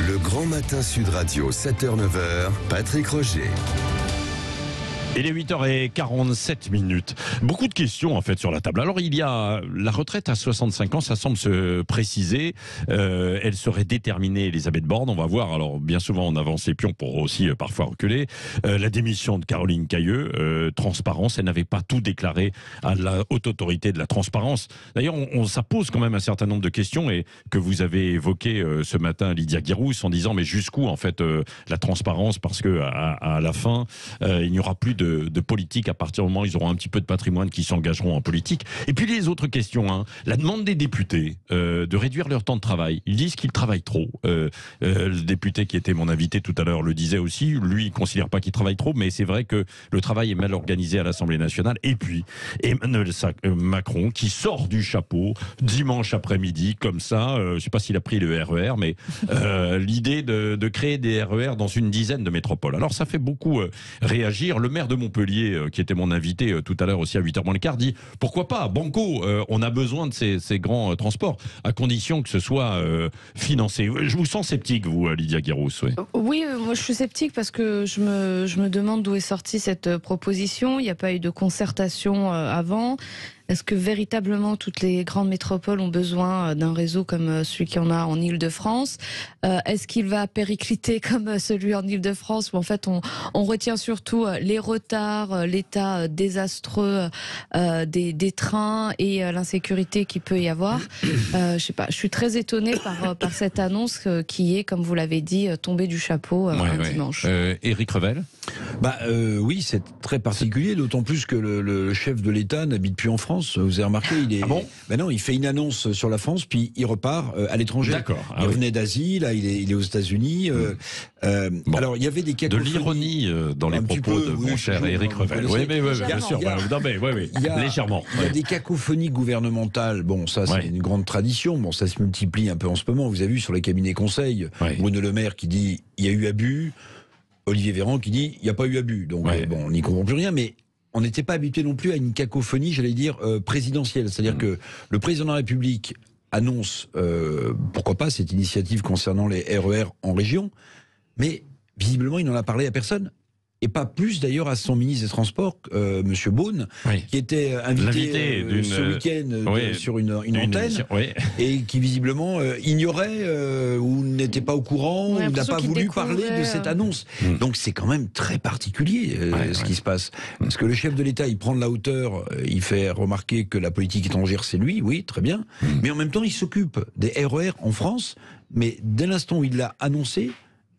Le Grand Matin Sud Radio, 7h-9h, Patrick Roger. Il est 8h47. Beaucoup de questions en fait sur la table. Alors il y a la retraite à 65 ans, ça semble se préciser. Elle serait déterminée, Elisabeth Borne. On va voir. Alors bien souvent on avance les pions pour aussi parfois reculer. La démission de Caroline Cayeux, transparence. Elle n'avait pas tout déclaré à la haute autorité de la transparence. D'ailleurs ça pose quand même un certain nombre de questions et que vous avez évoqué ce matin, Lydia Guirousse, en disant mais jusqu'où en fait la transparence, parce que à la fin il n'y aura plus de politique à partir du moment où ils auront un petit peu de patrimoine qui s'engageront en politique. Et puis les autres questions, la demande des députés de réduire leur temps de travail. Ils disent qu'ils travaillent trop. Le député qui était mon invité tout à l'heure le disait aussi. Lui, il ne considère pas qu'il travaille trop, mais c'est vrai que le travail est mal organisé à l'Assemblée nationale. Et puis Emmanuel Macron qui sort du chapeau dimanche après-midi, comme ça, je ne sais pas s'il a pris le RER, mais l'idée de créer des RER dans une dizaine de métropoles. Alors ça fait beaucoup réagir. Le maire de Montpellier, qui était mon invité tout à l'heure aussi à 8h moins le quart, dit pourquoi pas, banco, on a besoin de ces grands transports, à condition que ce soit financé. Je vous sens sceptique, vous, Lydia Guirousse. Oui, moi je suis sceptique parce que je me demande d'où est sortie cette proposition. Il n'y a pas eu de concertation avant. Est-ce que véritablement toutes les grandes métropoles ont besoin d'un réseau comme celui qu'il y en a en Île-de-France? Est-ce qu'il va péricliter comme celui en Île-de-France où en fait on retient surtout les retards, l'état désastreux des trains et l'insécurité qu'il peut y avoir? Je sais pas, je suis très étonnée par cette annonce qui est, comme vous l'avez dit, tombée du chapeau dimanche. Éric Revel? Oui, c'est très particulier, d'autant plus que le chef de l'État n'habite plus en France. Vous avez remarqué, Ah bon? Non, il fait une annonce sur la France, puis il repart à l'étranger. D'accord. Il revenait d'Asie, là, il est aux États-Unis. Bon. Alors, il y avait des De cacophonies. l'ironie dans les propos de mon cher Éric Revel. Oui, mais bien sûr. Légèrement. Il y a des cacophonies gouvernementales. Bon, ça, c'est une grande tradition. Bon, ça se multiplie un peu en ce moment. Vous avez vu sur les cabinets conseils, Bruno Le Maire qui dit il y a eu abus, Olivier Véran qui dit il n'y a pas eu abus. Donc, on n'y comprend plus rien, mais on n'était pas habitué non plus à une cacophonie, j'allais dire, présidentielle. C'est-à-dire que le président de la République annonce, pourquoi pas, cette initiative concernant les RER en région, mais visiblement, il n'en a parlé à personne. Et pas plus d'ailleurs à son ministre des Transports, Monsieur Beaune, qui était invité ce week-end sur une antenne, et qui visiblement ignorait ou n'était pas au courant, ou n'a pas voulu parler de cette annonce. Donc c'est quand même très particulier ce qui se passe. Parce que le chef de l'État, il prend de la hauteur, il fait remarquer que la politique étrangère c'est lui, oui, très bien, mais en même temps il s'occupe des RER en France, mais dès l'instant où il l'a annoncé,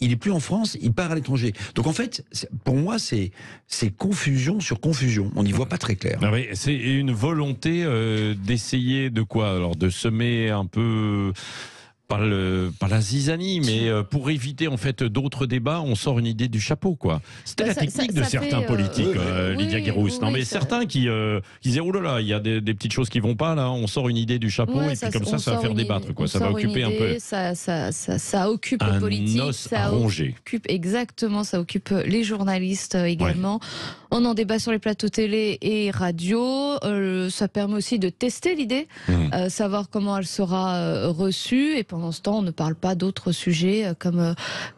il n'est plus en France, il part à l'étranger. Donc en fait, pour moi, c'est confusion sur confusion. On n'y voit pas très clair. Ah oui, c'est une volonté d'essayer de quoi? Alors de semer un peu... Pas la zizanie, mais pour éviter en fait d'autres débats, on sort une idée du chapeau, quoi. C'était la technique de certains politiques, Lydia Guirousse. Non, mais certains qui disaient oh là là, il y a des petites choses qui vont pas là, on sort une idée du chapeau et puis comme ça va faire débattre, quoi. Ça va occuper un peu. Ça occupe les politiques, ça occupe exactement, ça occupe les journalistes également. On en débat sur les plateaux télé et radio. Ça permet aussi de tester l'idée, savoir comment elle sera reçue. Et pendant ce temps, on ne parle pas d'autres sujets comme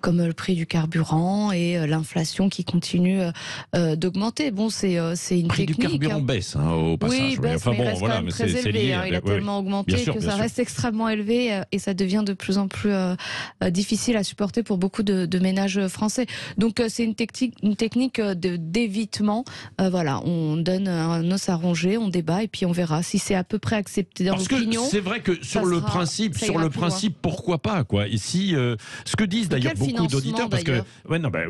le prix du carburant et l'inflation qui continue d'augmenter. Bon, c'est une technique. Le prix du carburant baisse au passage. Oui, baisse, mais il reste quand même très élevé. Il a tellement augmenté que ça reste extrêmement élevé et ça devient de plus en plus difficile à supporter pour beaucoup de ménages français. Donc c'est une technique d'évitement. Voilà, on donne un os à ronger, on débat et puis on verra si c'est à peu près accepté dans l'opinion. Parce que c'est vrai que sur le principe, pourquoi pas, quoi. Ici, ce que disent d'ailleurs beaucoup d'auditeurs, parce que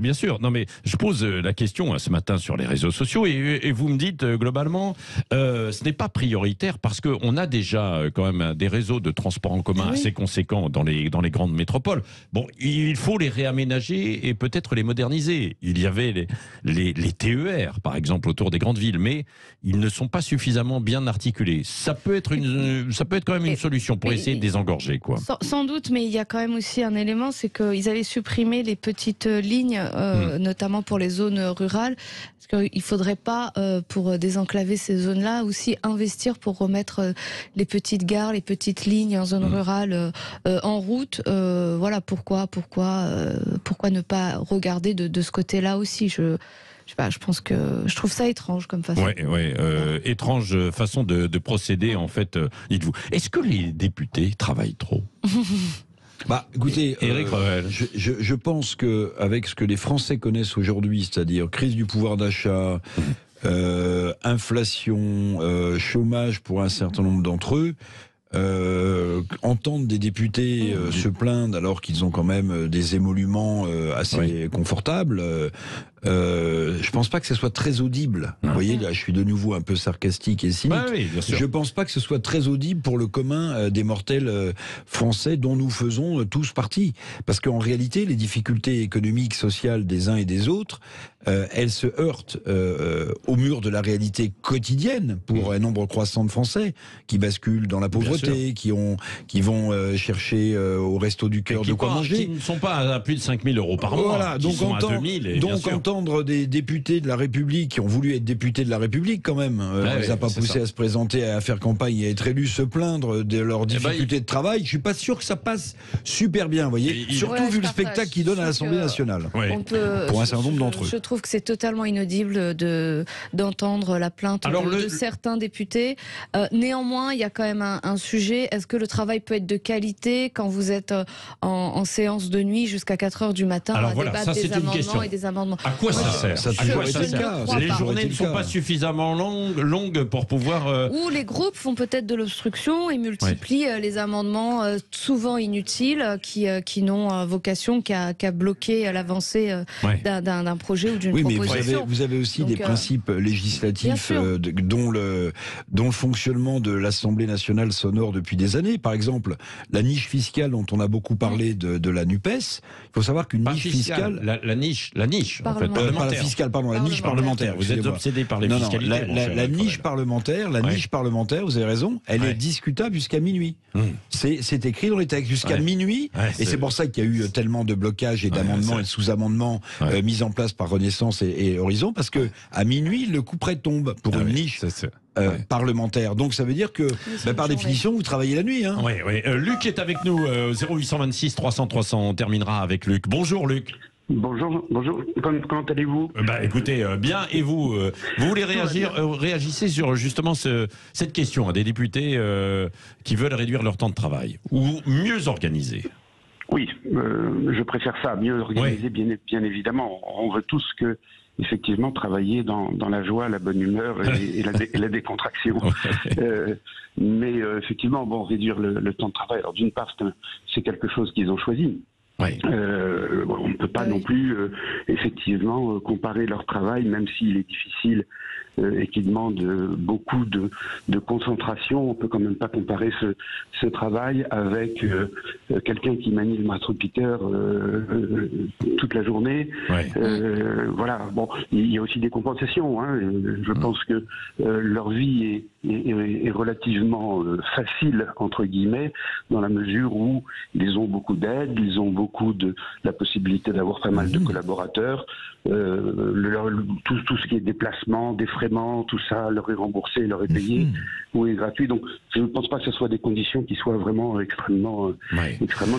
bien sûr. Non, mais je pose la question ce matin sur les réseaux sociaux et vous me dites globalement, ce n'est pas prioritaire parce que on a déjà quand même des réseaux de transport en commun assez conséquents dans les grandes métropoles. Bon, il faut les réaménager et peut-être les moderniser. Il y avait les TER. faire, par exemple autour des grandes villes, mais ils ne sont pas suffisamment bien articulés. Ça peut être quand même une solution pour essayer de désengorger, quoi. Sans doute, mais il y a quand même aussi un élément, c'est qu'ils avaient supprimé les petites lignes, notamment pour les zones rurales, parce qu'il ne faudrait pas, pour désenclaver ces zones-là, aussi investir pour remettre les petites gares, les petites lignes en zone rurale en route. Voilà, pourquoi ne pas regarder de ce côté-là aussi. Je sais pas, je trouve ça étrange comme façon. Étrange façon de procéder, en fait, dites-vous. Est-ce que les députés travaillent trop? Écoutez, Éric Revel. Je pense que avec ce que les Français connaissent aujourd'hui, c'est-à-dire crise du pouvoir d'achat, inflation, chômage pour un certain nombre d'entre eux, entendre des députés se plaindre alors qu'ils ont quand même des émoluments assez confortables, je pense pas que ce soit très audible. Vous voyez, là, je suis de nouveau un peu sarcastique et cynique. Je pense pas que ce soit très audible pour le commun des mortels français dont nous faisons tous partie. Parce qu'en réalité, les difficultés économiques, sociales des uns et des autres, elles se heurtent au mur de la réalité quotidienne pour un nombre croissant de Français qui basculent dans la pauvreté, qui vont chercher au resto du cœur de quoi manger. Qui ne sont pas à plus de 5 000 euros par mois. Voilà, donc entendre des députés de la République qui ont voulu être députés de la République quand même, on les a pas poussés à se présenter, à faire campagne et à être élus, se plaindre de leurs difficultés de travail. Je suis pas sûr que ça passe super bien, vous voyez. Surtout vu le spectacle qu'ils donnent à l'Assemblée nationale. Pour un certain nombre d'entre eux. Je trouve que c'est totalement inaudible d'entendre la plainte de certains députés. Néanmoins, il y a quand même un sujet. Est-ce que le travail peut être de qualité quand vous êtes en séance de nuit jusqu'à 4 heures du matin à débattre des amendements et des amendements? À quoi ça sert? Les journées ne sont pas suffisamment longues pour pouvoir... Ou les groupes font peut-être de l'obstruction et multiplient les amendements souvent inutiles qui n'ont vocation qu'à bloquer l'avancée d'un projet ou d'une proposition. Mais vous avez aussi des principes législatifs dont le fonctionnement de l'Assemblée nationale s'honore depuis des années. Par exemple, la niche fiscale dont on a beaucoup parlé de la NUPES. Il faut savoir qu'une niche fiscale... La niche en fait. Pas la fiscale, pardon, la niche parlementaire. Vous êtes obsédé par les fiscalités. La niche parlementaire, vous avez raison, elle est discutable jusqu'à minuit. C'est écrit dans les textes, jusqu'à minuit. Et c'est pour ça qu'il y a eu tellement de blocages et d'amendements et de sous-amendements mis en place par Renaissance et Horizon, parce que à minuit, le coup près tombe pour une niche parlementaire. Donc ça veut dire que, par définition, vous travaillez la nuit. Luc est avec nous, 0826 300 300. On terminera avec Luc. Bonjour Luc. Bonjour. Comment allez-vous? Écoutez, bien. Et vous voulez réagir? Réagissez sur justement cette question des députés qui veulent réduire leur temps de travail ou mieux organiser. Oui, je préfère ça, mieux organiser, bien évidemment. On veut tous effectivement travailler dans la joie, la bonne humeur et la décontraction. Mais effectivement, réduire le temps de travail. Alors d'une part, c'est quelque chose qu'ils ont choisi. On ne peut pas non plus effectivement comparer leur travail, même s'il est difficile et qui demande beaucoup de concentration. On peut quand même pas comparer ce travail avec quelqu'un qui manie le marteau-piqueur toute la journée. Il y a aussi des compensations. Je pense que leur vie est relativement facile entre guillemets, dans la mesure où ils ont beaucoup d'aide, ils ont beaucoup de la possibilité d'avoir pas mal de collaborateurs. Tout ce qui est déplacement, défraiement, tout ça leur est remboursé, leur est payé ou est gratuit. Donc je ne pense pas que ce soit des conditions qui soient vraiment extrêmement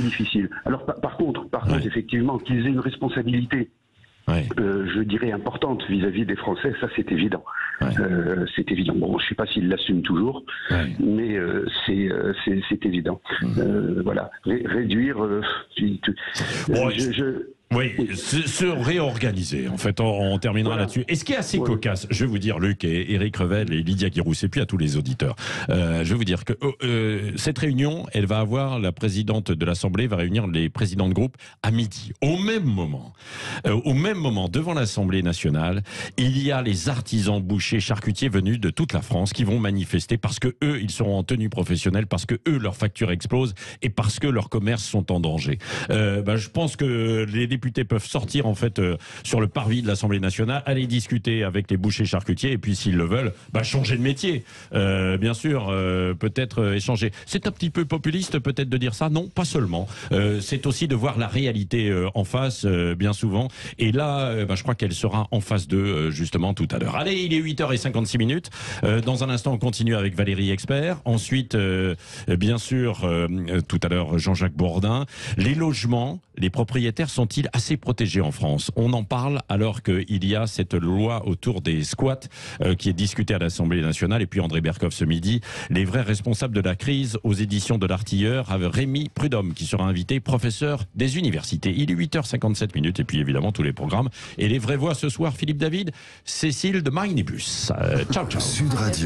difficiles. Alors par contre, effectivement, qu'ils aient une responsabilité, je dirais importante vis-à-vis des Français, ça c'est évident. C'est évident. Bon, je ne sais pas s'ils l'assument toujours, mais c'est évident. Réduire. Se réorganiser. En fait, on terminera là-dessus. Et ce qui est assez cocasse, je vais vous dire, Luc et Éric Revel et Lydia Guirousse, et puis à tous les auditeurs, je vais vous dire que cette réunion, elle va avoir, la présidente de l'Assemblée va réunir les présidents de groupe à midi. Au même moment, devant l'Assemblée nationale, il y a les artisans bouchers, charcutiers venus de toute la France qui vont manifester parce que eux, ils seront en tenue professionnelle, parce que eux, leurs factures explosent et parce que leurs commerces sont en danger. Je pense que les députés députés peuvent sortir en fait sur le parvis de l'Assemblée nationale, aller discuter avec les bouchers charcutiers et puis s'ils le veulent, changer de métier. Bien sûr, peut-être échanger. C'est un petit peu populiste peut-être de dire ça. Non, pas seulement. C'est aussi de voir la réalité en face, bien souvent. Et là, je crois qu'elle sera en face d'eux, justement, tout à l'heure. Allez, il est 8h56. Dans un instant, on continue avec Valérie Expert. Ensuite, bien sûr, tout à l'heure, Jean-Jacques Bourdin. Les logements, les propriétaires sont-ils assez protégés en France? On en parle alors qu'il y a cette loi autour des squats qui est discutée à l'Assemblée nationale. Et puis André Berkoff ce midi, les vrais responsables de la crise aux éditions de l'Artilleur, avec Rémi Prudhomme qui sera invité, professeur des universités. Il est 8h57 et puis évidemment tous les programmes. Et les vraies voix ce soir, Philippe David, Cécile de Minibus. Ciao, ciao. Sud Radio.